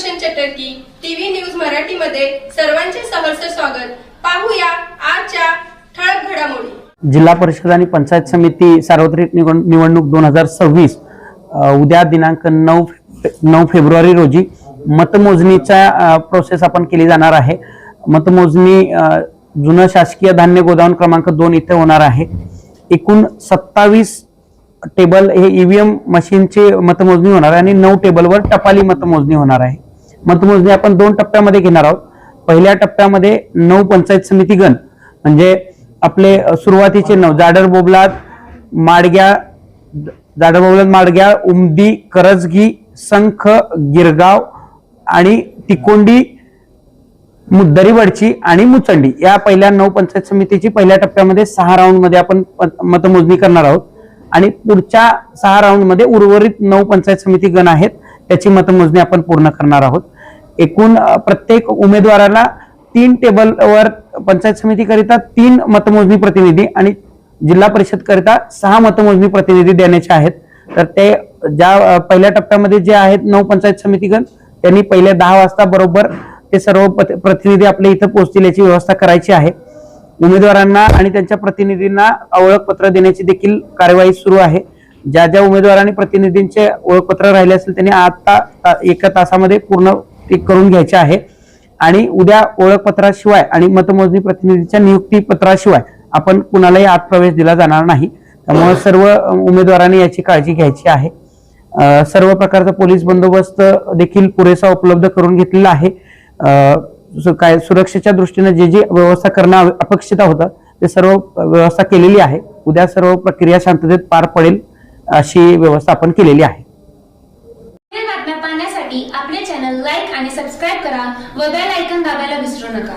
Sudarshan चटर्की TV news Marathi मध्ये सर्वांचे सहर्ष स्वागत। पाहूया आजच्या ठळक घडामोडी। जिल्हा परिषद आणि पंचायत समिती सार्वत्रिक निवडणूक 2026 उद्या दिनांक 9 फेब्रुवारी रोजी मतमोजणीचा प्रोसेस आपण केली जाणार आहे। मतमोजणी जुनं शासकीय धान्य गोदाम क्रमांक 2 इथे होणार आहे। एकूण 27 टेबल हे ईव्हीएम मशीनची मतमोजणी होणार आहे आणि 9 टेबलवर टपाली मतमोजणी होणार आहे। मतमोजणी आपण 2 टप्प्यामध्ये घेणार आहोत। पहिल्या टप्प्यामध्ये 9 पंचायत समिती गण म्हणजे आपले सुरुवातीचे 9 जाडर बोबलाद माडग्या उमदी करजगी संख गिरगाव आणि तिकोंडी दरीवडची आणि मुचंडी या पहिल्या 9 पंचायत समितीची पहिल्या टप्प्यामध्ये 6 राऊंड मध्ये आपण मतमोजणी करणार आहोत आणि पुढच्या 6 राऊंड मध्ये उर्वरित 9 पंचायत समिती गण आहेत त्याची मतमोजणी आपण पूर्ण करणार आहोत। एकूण प्रत्येक उमेदवाराला 3 टेबलवर पंचायत समिती करिता 3 मतमोजणी प्रतिनिधी आणि जिल्हा परिषद करिता 6 मतमोजणी प्रतिनिधी देण्याचे आहेत। तर ते ज्या पहिल्या टप्प्यामध्ये जे आहेत 9 पंचायत समिती गण त्यांनी पहिले 10 वाजता बरोबर ते सर्व प्रतिनिधी आपल्या इथं पोहोचतील याची व्यवस्था करायची आहे। उमेदवारांना आणि त्यांच्या प्रतिनिधींना ओळखपत्र देण्याची देखील कार्यवाही सुरू आहे। ज्या ज्या उमेदवारांनी प्रतिनिधींचे ओळखपत्र राहिले असेल त्यांनी आता 1 तासामध्ये पूर्ण ते करून घ्यायचे आहे आणि उद्या ओळखपत्राशिवाय आणि मतमोजणी प्रतिनिधीच्या नियुक्ती पत्राशिवाय आपण कुणालाही आत प्रवेश दिला जाणार नाही। त्यामुळे सर्व उमेदवारांनी याची काळजी घ्यायची आहे। सर्व प्रकारचा पोलीस बंदोबस्त देखील पुरेसा उपलब्ध करून घेतलेला आहे। काय सुरक्षेच्या दृष्टीने जे व्यवस्था करणं अपेक्षित होतं ते सर्व व्यवस्था केलेली आहे। उद्या सर्व प्रक्रिया शांततेत पार पडेल अशी व्यवस्था आपण केलेली आहे। बातम्या पाहण्यासाठी आपले चॅनल लाईक आणि सबस्क्राइब करा व बेल आयकॉन दाबायला विसरू नका।